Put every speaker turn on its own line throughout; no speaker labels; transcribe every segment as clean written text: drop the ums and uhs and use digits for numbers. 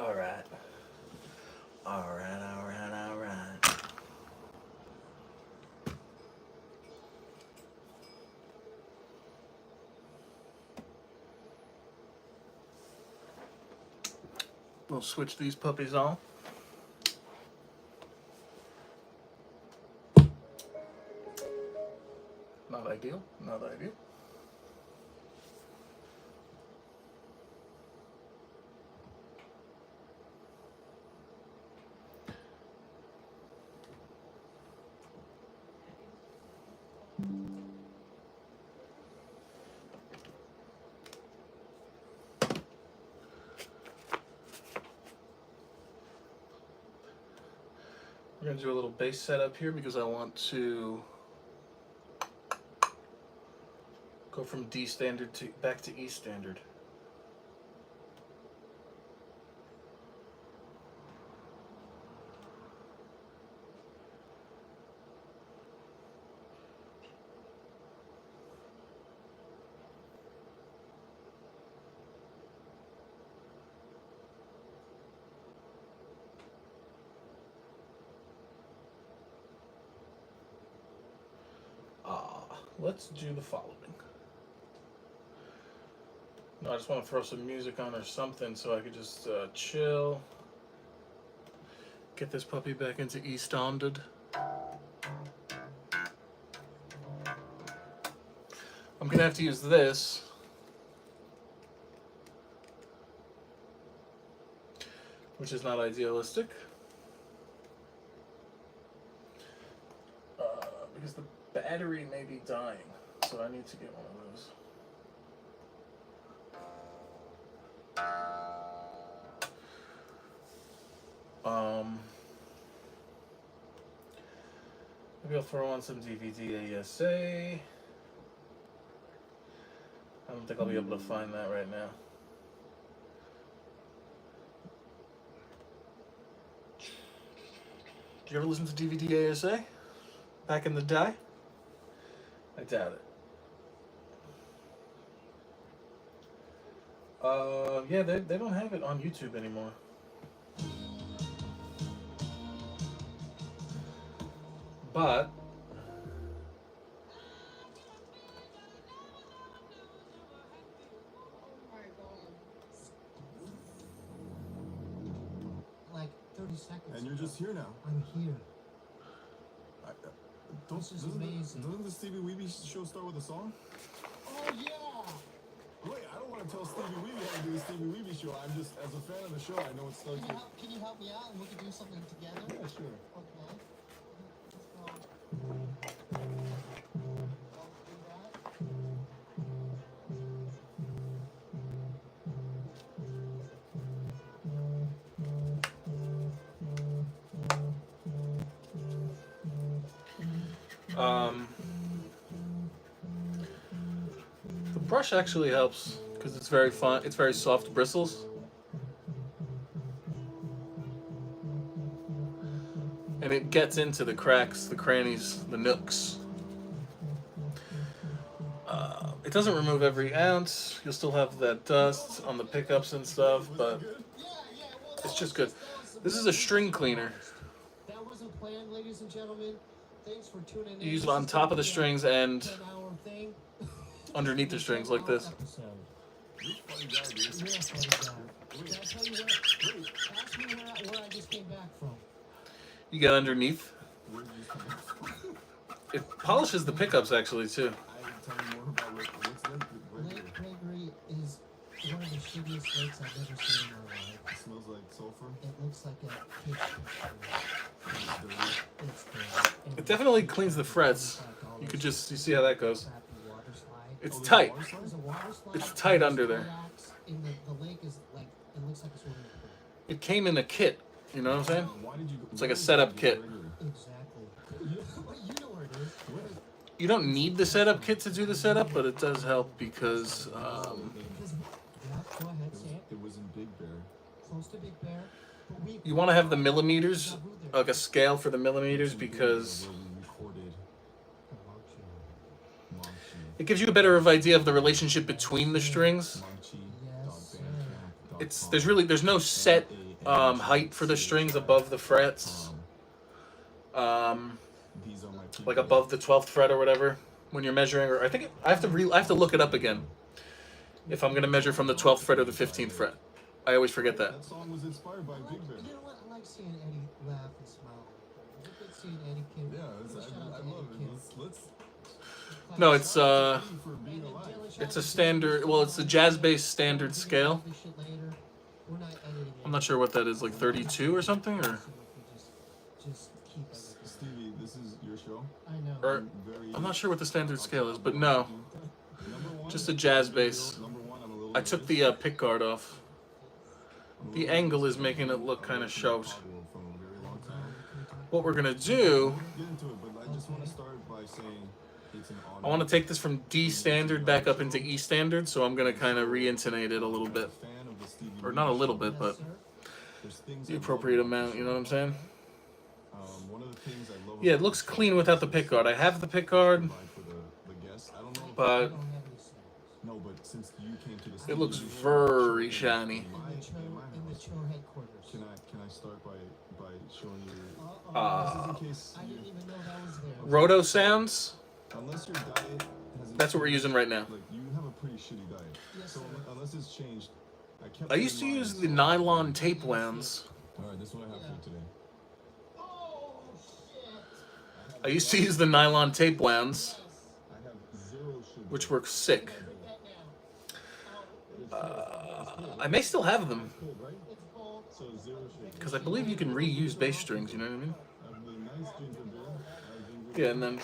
All right. All right. All right. All right. We'll switch these puppies on. Not ideal. Not ideal. We're going to do a little bass setup here because I want to go from D standard to back to E standard. Let's do the following. No, I just want to throw some music on or something so I could just chill. Get this puppy back into E standard. I'm gonna have to use this. Which is not idealistic. Because the battery may be dying, so I need to get one of those. Maybe I'll throw on some DVD ASA. I don't think I'll be able to find that right now. Did you ever listen to DVD ASA back in the day? I doubt it. Yeah, they don't have it on YouTube anymore. But
like 30 seconds.
And you're just here now.
I'm here.
This is amazing. Doesn't the Stevie Weeby show start with a song?
Oh yeah.
Wait, I don't want to tell Stevie Weeby how to do the Stevie Weeby show. I'm just, as a fan of the show, I know it starts with...
Can you help me out and we can do something together?
Yeah, sure.
Okay. Let's go.
The brush actually helps because it's very fun. It's very soft bristles, and it gets into the cracks, the crannies, the nooks. It doesn't remove every ounce. You'll still have that dust on the pickups and stuff, but it's just good. This is a string cleaner.
That wasn't planned, ladies and gentlemen. Thanks for tuning in.
You use it on top of the strings and underneath the strings like this.
You're a funny guy, dude.
You're a funny guy. Can I tell you what? Ask me where I just came back from.
You get underneath.
Where did you come from?
It polishes the pickups actually too.
Tell me more about what's
Lake Gregory is one of the shittiest lakes I've ever seen in my life.
It smells like sulfur.
It looks like a kitchen. It's dirty.
It definitely cleans the frets. You see how that goes. It's tight.
There's a water slide.
It's tight under there.
And the lake is like, it looks like a swimming pool.
It came in a kit. You know what I'm saying?
Why did you go?
It's like a setup kit.
Exactly. You know where it is.
You don't need the setup kit to do the setup, but it does help because
Go ahead, say it.
It was in Big Bear.
Close to Big Bear.
you want to have the millimeters, like a scale for the millimeters, because it gives you a better idea of the relationship between the strings. There's no set height for the strings above the frets.
These are my
Like above the 12th fret or whatever when you're measuring. Or I think I have to look it up again if I'm gonna measure from the 12th fret or the 15th fret. I always forget that.
That song was inspired by Big Ben.
You know what? I like seeing Eddie laugh and smile. It's good seeing Eddie King.
Yeah,
Shout out
I
to
love
Eddie
it.
King.
Let's
No, it's
for being alive.
it's a standard. Well, it's a jazz-based standard scale.
This shit later. We're not editing
I'm not sure what that is, like 32 or something, or
just keep everything.
Stevie, this is your show.
I know.
or I'm not sure what the standard scale is, but no,
Number one,
just a jazz bass.
number one, I'm a little
I took the pick guard off. The angle is making it look kind of short.
from a very long time.
What we're gonna do,
Get into it, but I just want to start by saying it's an honor.
I want to take this from D standard back up into E standard, so I'm gonna kind of re-intonate it a little bit,
Fan of the Stevie
or
Wonder
not a
Show.
little bit, but
There's things
the
I love
appropriate
about
amount.
the
You know what I'm saying?
show. One of the things I love
Yeah, it
about
looks
the show
clean without the pick guard. I have the pick guard,
provide for the guests. I don't know.
but
I don't have any snaps.
No, but since you came to the
it
studio,
looks very shiny.
In the Cho headquarters.
Can I start by showing you?
Uh-oh.
Just in case
I
you,
didn't even know that was there.
Roto Sounds.
unless your diet hasn't
That's what we're
changed,
using right now.
Like you have a pretty shitty diet.
Yes,
So
sir.
unless it's changed, I kept.
I
it
used to
in mind.
use the nylon tape wounds.
All right, this is what I have for you today.
Oh, shit.
I used to use the nylon tape wounds,
I have zero sugar.
which work sick. I may still have them,
Cold, right? So zero sugar.
because I believe you can reuse bass strings, you know what I mean?
I have the nice ginger beer.
Yeah, and then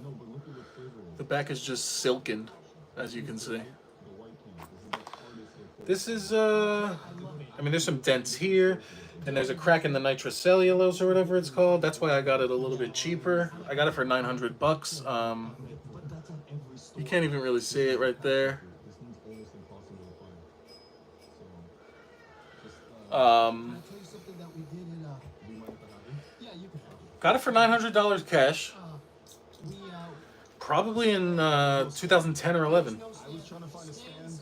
No, but look at the flavor.
the back is just silken, as you can see.
The white king.
This is, I mean, there's some dents here, and there's a crack in the nitrocellulose or whatever it's called. That's why I got it a little bit cheaper. I got it for $900. You can't even really see it right there.
This one's almost impossible to find. So, just,
Can I tell you something that we did in
we might have to have it.
yeah, you can have it.
Got it for $900 cash,
We
probably in 2010 or 11.
I was trying to find a stand.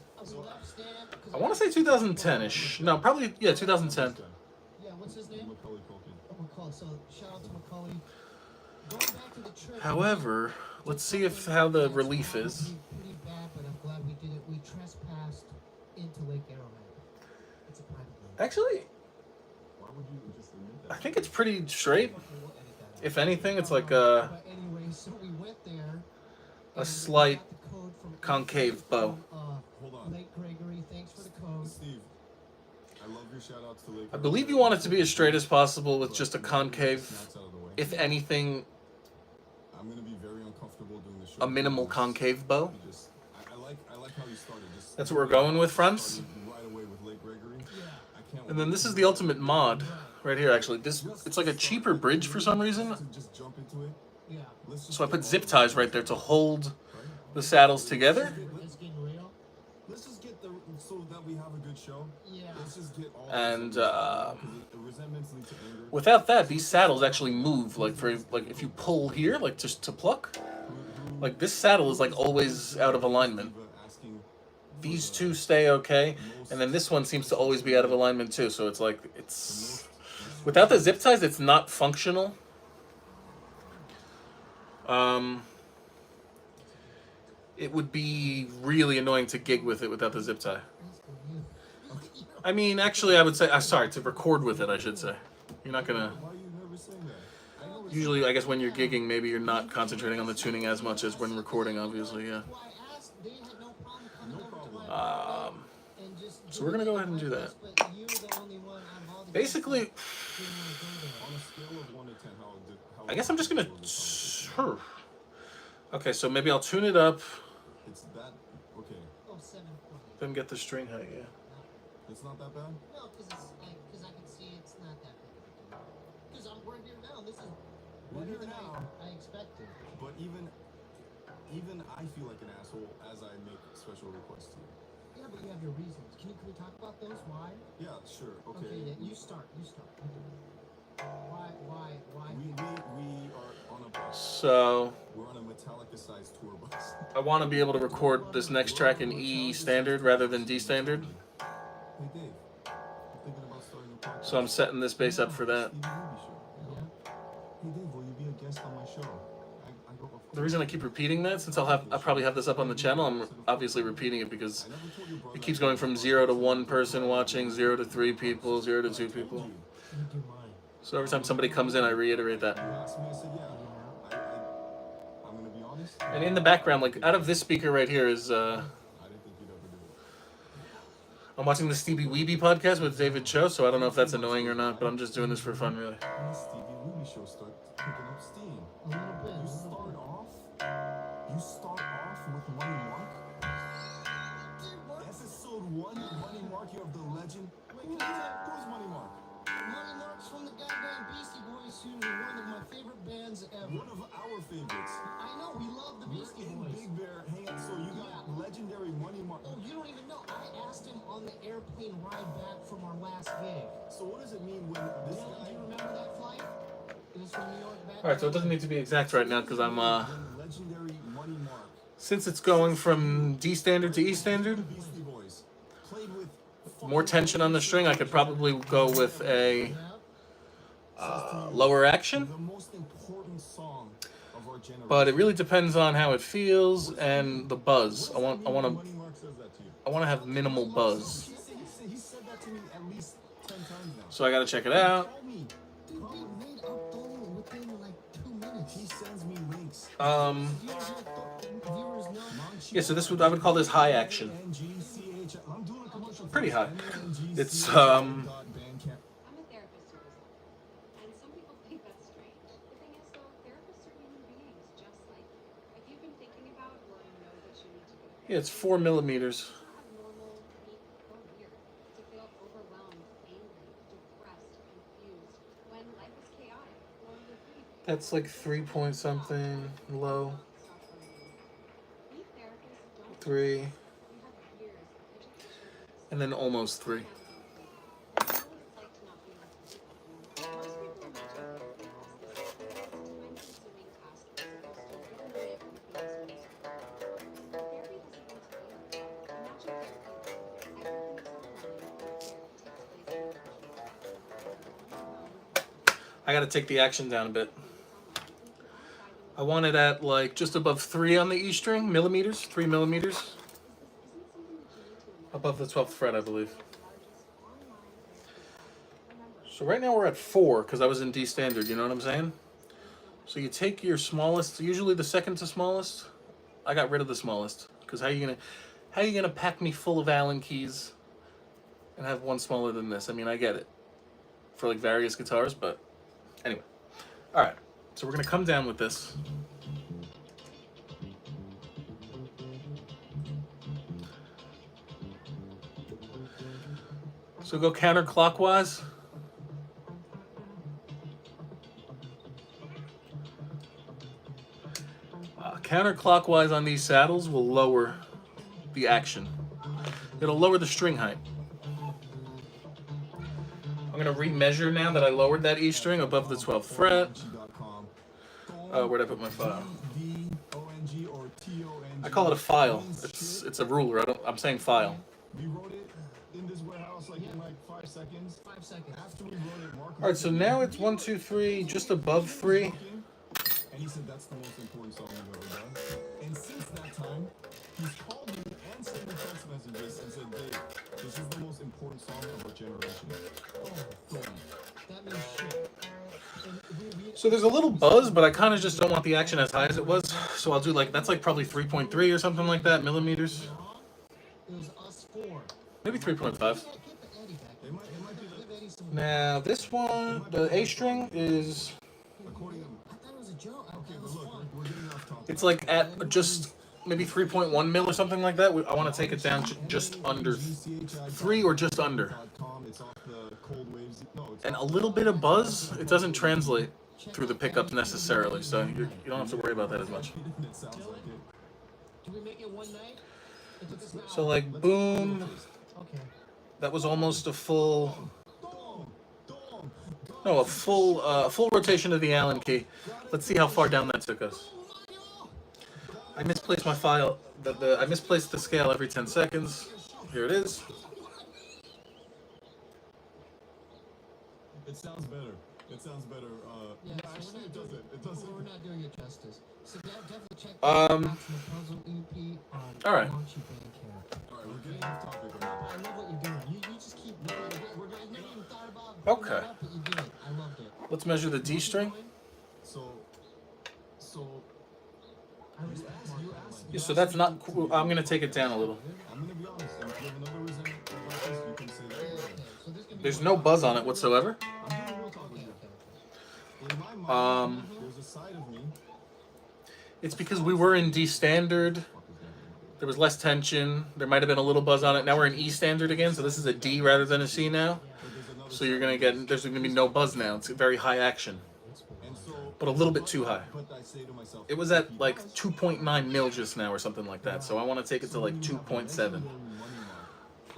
I want to say 2010-ish. No, probably, yeah, 2010.
Yeah, what's his name?
Macaulay Culkin.
Macaulay. So shout out to Macaulay. Going back to the trip.
However, let's see how the relief is.
Pretty bad, but I'm glad we did it. We trespassed into Lake Arrowhead. It's a private lake.
Actually,
Why would you just admit
I
that?
think it's pretty straight.
We'll edit that out.
If anything, it's like
But anyway, so we went there.
a
and
slight
we got the code from
concave bow.
Hold on.
Lake Gregory, thanks for the code.
Steve, I love your shout outs to Lake.
I believe you want it to be as straight as possible with just a concave,
Snacks out of the way.
if anything,
I'm gonna be very uncomfortable doing the show.
a minimal
because
concave bow.
you just- I like how you started. Just
That's what we're going with, friends.
started right away with Lake Gregory. I can't
And then this is the ultimate mod right here, actually. It's like a cheaper bridge for some reason.
to just jump into it.
Yeah,
Let's just
So I
get
put
all
zip
of
ties
it,
right there to hold
right?
the saddles together.
it's getting real.
Let's just get the so that we have a good show.
Yeah.
Let's just get all.
And,
the resentments lead to anger.
Without that, these saddles actually move. Like if you pull here, like just to pluck, like this saddle is like always out of alignment.
Asking
These two stay okay, and then this one seems to always be out of alignment too. So it's like without the zip ties, it's not functional. It would be really annoying to gig with it without the zip tie. I mean, actually, I would say, sorry, to record with it, I should say. You're not gonna.
why are you never saying that? I know it's
Usually, I guess when you're gigging, maybe you're not concentrating on the tuning as much as when recording, obviously, yeah.
Well, I asked, they had no problem coming
No
over to
problem.
my and just
So we're gonna go ahead and do that.
but you were the only one out of all the
Basically,
guys that didn't want to go there.
on a scale of 1 to 10, how
I guess I'm just gonna.
It's
Okay, so maybe I'll tune it up,
that okay.
Oh, 7.8.
then get the string height, yeah.
It's not that bad.
No, because I can see it's not that big of a deal. Because we're here now. This is
We're
better
here
than
now.
I expected.
But even I feel like an asshole as I make special requests to you.
Yeah, but you have your reasons. Can we talk about those? Why?
Yeah, sure.
Okay,
Okay.
then you start. You start. Why?
We are on a bus.
So
We're on a Metallica-sized tour bus.
I want to be able to record this next track in E standard rather than D standard.
Hey Dave, thinking about starting a podcast.
So I'm setting this bass up for that.
Stevie Weeby Show. Hey Dave, will you be a guest on my show? I go, of course.
The reason I keep repeating that, since I'll probably have this up on the channel, I'm obviously repeating it because
I never told your brother
it keeps going from 0 to 1 person watching, 0 to 3 people, 0 to 2 people.
You do mine.
So every time somebody comes in, I reiterate that.
You asked me, I said, yeah. I'm gonna be honest.
And in the background, like out of this speaker right here is
I didn't think you'd ever do it.
I'm watching the Stevie Weeby podcast with David Cho, so I don't know if that's annoying or not, but I'm just doing this for fun, really.
When the Stevie Weeby Show start picking up steam.
A little bit.
You start off with Money Mark. Episode 1, Money Mark, you have the legend. Who's Money Mark?
Money Mark's from the goddamn Beastie Boys, who are one of my favorite bands ever.
One of our favorites.
I know, we love the
We're
Beastie
in
Boys.
Big Bear. Hang on, so you got legendary Money Mark.
Oh, you don't even know. I asked him on the airplane ride back from our last gig.
So what does it mean when this
Do
guy...
you remember that flight? It was from New York back.
All right, so it doesn't need to be exact right now because I'm
when legendary Money Mark,
since it's going from D standard to E standard,
Beastie Boys, played with
more tension on the string. I could probably go with a lower action,
the most important song of our generation.
but it really depends on how it feels and the buzz. I want
Money Mark says that to you.
to have minimal buzz.
He said that to me at least 10 times now.
So I got to check it out.
Tell me.
Dude, they made a phone within like 2 minutes.
He sends me links.
Viewers know.
Yeah, so I would call this high action.
NGCH. I'm doing a commercial.
Pretty high. It's
I'm a therapist, Susan, and some people think that's strange. The thing is, though, therapists are human beings, just like you. If you've been thinking about or know that you need to go to
Yeah, it's 4 millimeters.
have normal, weak, or weird, to feel overwhelmed, angry, depressed, confused, when life is chaotic, or you're grieving.
That's like 3 point something low.
Stop worrying. We therapists don't.
3,
We have years of education.
and then almost 3.
We know what it's like to not be able to do that. Most people imagine therapy as this time-consuming task that's supposed to get in the way of everything else. Therapy doesn't need to be like that. Imagine therapy like everything takes place in
I got to take the action down a bit. I want it at like just above 3 on the E string, millimeters, 3 millimeters. Above the 12th fret, I believe. So right now we're at 4 because I was in D standard, you know what I'm saying? So you take your smallest, usually the second to smallest. I got rid of the smallest because how you gonna pack me full of Allen keys and have one smaller than this? I mean, I get it for like various guitars, but anyway. All right, so we're gonna come down with this. So go counterclockwise. Counterclockwise on these saddles will lower the action. It'll lower the string height. I'm gonna remeasure now that I lowered that E string above the 12th fret. Where'd I put my file?
D-O-N-G or T-O-N-G.
I call it a file. It's a ruler. We saying file.
We wrote it in this warehouse like in like 5 seconds.
5 seconds.
After we wrote it, Mark.
All right, so now it's 1, 2, 3, just above 3.
And he said that's the most important song we've ever done. And since that time, he's called me and sent me text messages and said, Dave, this is the most important song of our generation. Oh, boom.
That means shit. And
So there's a little buzz, but I kind of just don't want the action as high as it was. So I'll do like, that's like probably 3.3 or something like that, millimeters.
it was us 4.
Maybe 3.5.
Get the Eddie back.
It might be
Give Eddie some.
Now this one, the A string is,
according to...
I thought it was a joke.
Okay,
That
but
was
look,
fun.
we're getting off topic.
it's like at just maybe 3.1 mil or something like that. I want to take it down just under 3 or just under.
It's off the Cold Waves. No, it's
And a little bit of buzz, it doesn't translate through the pickups necessarily, so you don't have to worry about that as much.
It sounds like it.
Did we make it one night? It took us an
So
hour.
like boom,
Okay.
that was almost a full,
Dong! Dong!
no, a full rotation of the Allen key. Let's see how far down that took us. I misplaced my file. I misplaced the scale every 10 seconds. Here it is.
It sounds better. It sounds better.
Yeah,
No,
so
actually, it
we're not
doesn't. It
doing,
doesn't.
we're not doing it justice. So definitely check
Um,
out the Puzzle EP on
all right.
Launchy Bandcamp.
All right, we're getting off topic on that.
I love what you're doing. You just keep. We're I never even thought about.
Okay.
That up, but you did it. I loved it.
Let's measure the D string.
So
I respect Mark
you
that
asked.
way.
Yeah, so that's not cool. I'm gonna take it down a little.
I'm gonna be honest. If you have another reason about this, you can say that.
Okay, so there's gonna be
There's
more
no
talk.
buzz on it whatsoever.
I'm doing real talk with
Okay,
you.
okay, okay.
In my mind,
Um,
there's a side of me.
It's because we were in D standard. There was less tension. There might have been a little buzz on it. Now we're in E standard again, so this is a D rather than a C now.
But there's another
So you're
side
gonna
of me.
get. There's gonna be no buzz now. It's very high action,
And so,
but a little bit too high.
but I say to myself,
It was at like 2.9 mil just now or something like that. So I want to take it to like 2.7.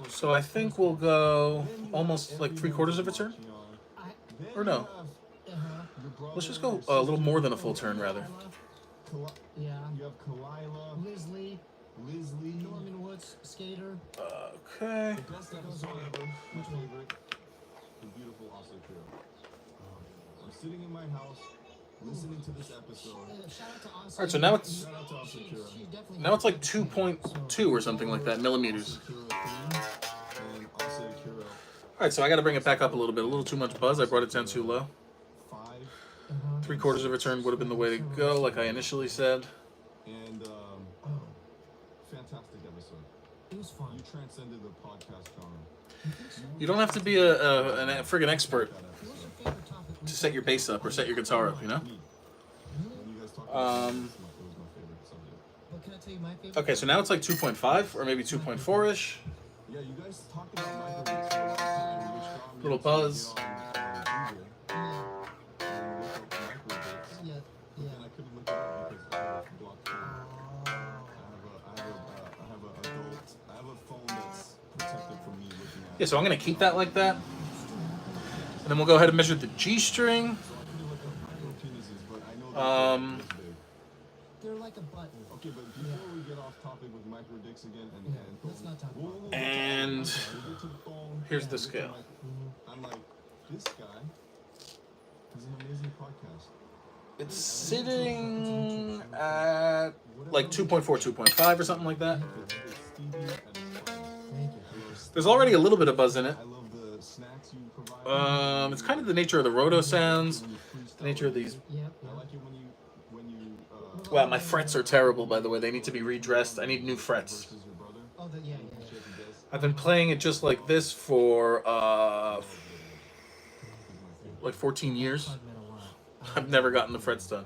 So I think we'll go almost like 3/4 of a turn.
I,
Or no. Let's just go a little more than a full turn rather.
Yeah.
You have Kalila,
Liz Lee,
Liz Lee,
Norman Woods, skater.
Okay.
the best episode ever, my favorite, the beautiful Asa Trio. I'm sitting in my house, listening to this episode.
Shout out to Asa.
All right, so now it's
Shout out to Asa Trio.
She definitely
now it's like 2.2 or something like that millimeters.
Asa Akira 3 and Asa Akira
All right, so I got to bring it back up a little bit. A little too much buzz. I brought it down too low.
5.
3/4 of a turn would have been the way to go, like I initially said.
And
Oh,
fantastic episode.
it was fun.
You transcended the podcast genre.
You don't have to be a friggin' expert
That
What's
episode.
your favorite topic?
to set your bass up or set your guitar up, you know?
When you guys talked about
Um,
this, it was my favorite subject.
But can I tell you my favorite?
Okay, so now it's like 2.5 or maybe 2.4-ish.
Yeah, you guys talked about microbeats for a long time, which got me
Little
to
buzz.
get on Google
Yeah,
and look up microbeats.
yeah,
But
yeah.
then I couldn't look it up because I have a blocked phone.
Oh.
I have a phone that's protected from me looking at.
Yeah, so I'm going to keep that like that. And then we'll go ahead and measure the G string.
So I couldn't look up micro penises, but I know that
Um,
they're big.
They're like a button.
Okay, but before we get off topic with micro dicks again and
let's not talk
we'll
about
get to-
And
we'll get to the phone.
here's the
we'll get to
scale.
I'm like, this guy has an amazing podcast.
It's sitting at like 2.4, 2.5 or something like that.
It's Stevie at its finest.
Thank you.
I love
There's already a little bit of buzz in it.
I love the snacks you provide.
It's kind of the nature of the roto sounds,
When you
the
freestyle
nature of
with
these.
it.
Yep,
I
yep.
like it when you
Wow, my frets are terrible, by the way. They need to be redressed. I need new frets.
versus your brother.
Oh, yeah, yeah.
Shake and diss.
I've been playing it just like this for like 14 years.
It's been a while.
I've never gotten the frets done,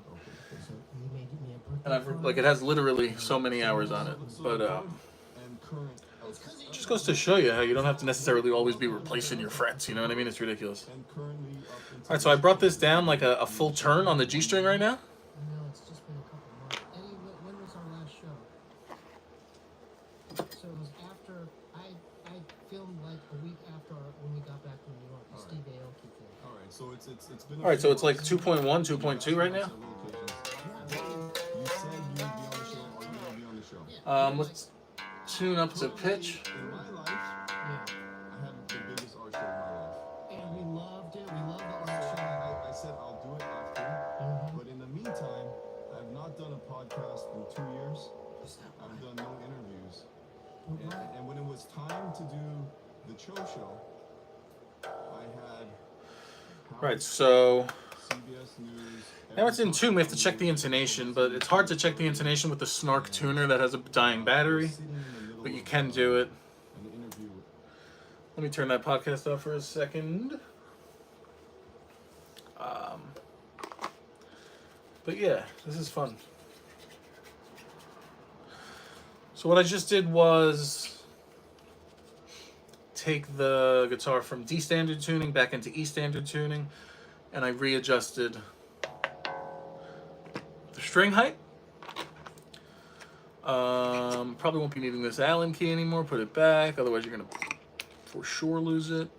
So you made me a birthday
and I've
card?
like it has literally so many hours on it. But
And current
it just goes to show you how you don't have to necessarily always be replacing your frets. You know what I mean? It's ridiculous.
and currently up into
All right, so I brought this down like a full turn on the G string right now.
No, it's just been a couple months. Eddie, when was our last show? So it was after I filmed like a week after when we got back from New York. The
All right.
Steve Aoki thing.
all right, so it's been.
All right, so it's like 2.1, 2.2 right now.
You said you'd be on the show. Are you gonna be on the show?
Let's tune up to pitch.
In my life,
Yeah.
I had the biggest art show in my life.
And we loved it. We loved the
So
art show.
I said I'll do it after,
Mhm.
but in the meantime, I've not done a podcast in 2 years.
It's not
I've
right.
done no interviews.
But
And,
why-
and when it was time to do the show, I had
Right, so
CBS News.
now it's in tune. We have to check the intonation, but it's hard to check the intonation with the Snark tuner that has a dying battery.
Sitting in the middle
But you
of
can do it.
an interview.
Let me turn that podcast off for a second. But yeah, this is fun. So what I just did was take the guitar from D standard tuning back into E standard tuning, and I readjusted the string height. Probably won't be needing this Allen key anymore. Put it back, otherwise you're gonna for sure lose it.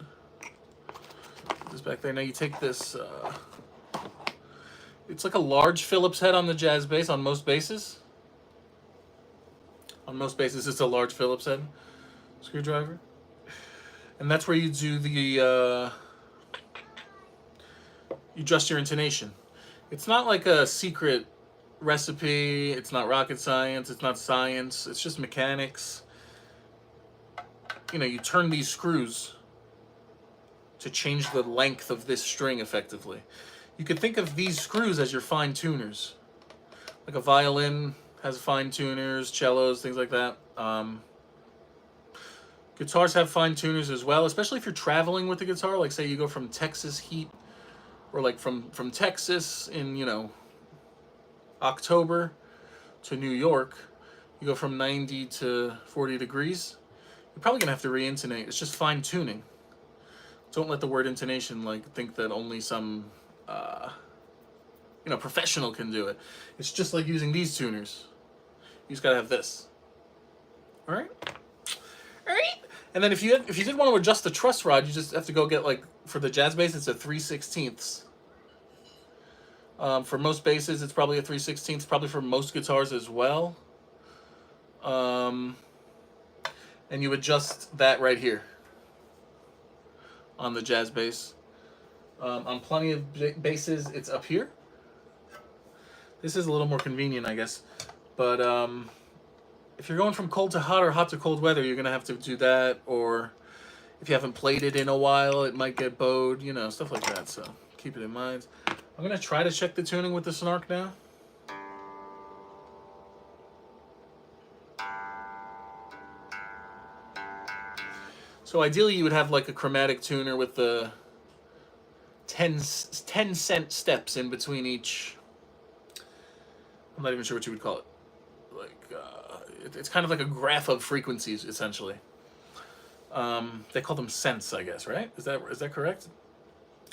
Put this back there. Now you take this. It's like a large Phillips head on the jazz bass on most basses. On most basses, it's a large Phillips head screwdriver, and that's where you do the you adjust your intonation. It's not like a secret recipe. It's not rocket science. It's not science. It's just mechanics. You know, you turn these screws to change the length of this string effectively. You could think of these screws as your fine tuners. Like a violin has fine tuners, cellos, things like that. Guitars have fine tuners as well, especially if you're traveling with the guitar. Like say you go from Texas heat, or like from Texas in, you know, October to New York. You go from 90 to 40 degrees. You're probably gonna have to re-intonate. It's just fine tuning. Don't let the word intonation like think that only some you know, professional can do it. It's just like using these tuners. You just gotta have this. All right. All right. And then if you did want to adjust the truss rod, you just have to go get, like, for the jazz bass, it's a 3/16. For most basses, it's probably a 3/16. Probably for most guitars as well. And you adjust that right here on the jazz bass. On plenty of basses, it's up here. This is a little more convenient, I guess. But if you're going from cold to hot or hot to cold weather, you're going to have to do that. Or if you haven't played it in a while, it might get bowed, you know, stuff like that. So keep it in mind. I'm going to try to check the tuning with the Snark now. So ideally, you would have like a chromatic tuner with the 10-cent steps in between each. I'm not even sure what you would call it. Like, it's kind of like a graph of frequencies, essentially. They call them cents, I guess, right? Is that correct?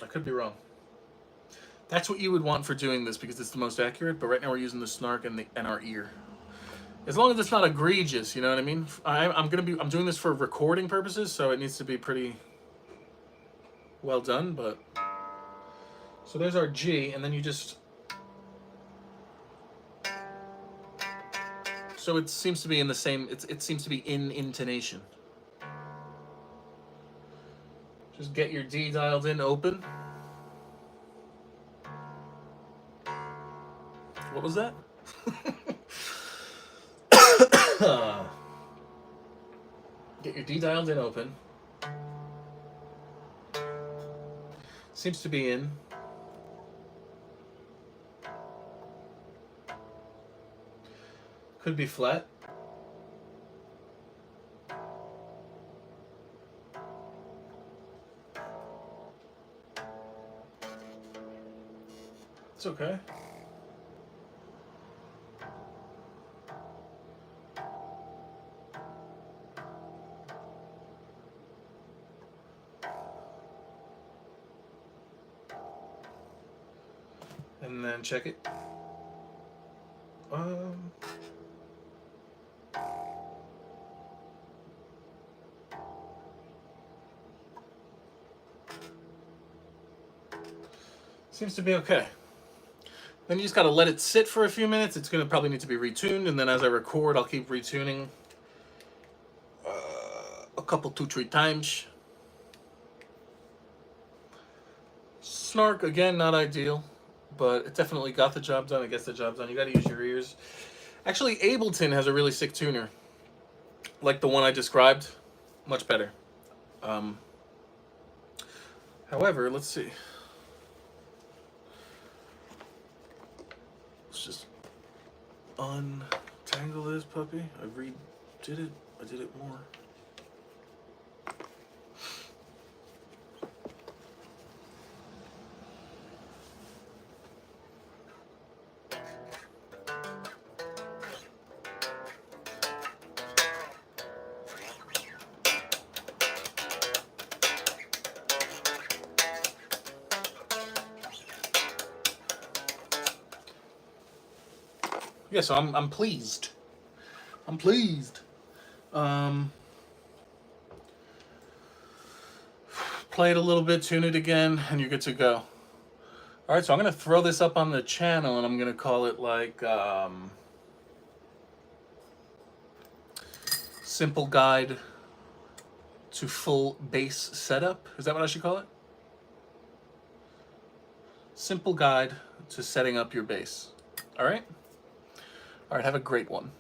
I could be wrong. That's what you would want for doing this because it's the most accurate. But right now we're using the Snark and our ear. As long as it's not egregious, you know what I mean. I'm doing this for recording purposes, so it needs to be pretty well done. But so there's our G, and then you just. So it seems to be in the same. It seems to be in intonation. Just get your D dialed in, open. What was that? Get your D dialed in, open. Seems to be in. Could be flat. It's okay. And then check it. Seems to be okay. Then you just gotta let it sit for a few minutes. It's gonna probably need to be retuned, and then as I record, I'll keep retuning a couple, 2-3 times. Snark, again, not ideal, but it definitely got the job done. It gets the job done. You gotta use your ears. Actually, Ableton has a really sick tuner, like the one I described, much better. However, let's see. Let's just untangle this puppy. I redid it. I did it more. Yeah, so I'm pleased. I'm pleased. Play it a little bit, tune it again, and you're good to go. All right, so I'm gonna throw this up on the channel, and I'm gonna call it like simple guide to full bass setup. Is that what I should call it? simple guide to setting up your base. All right? All right, have a great one.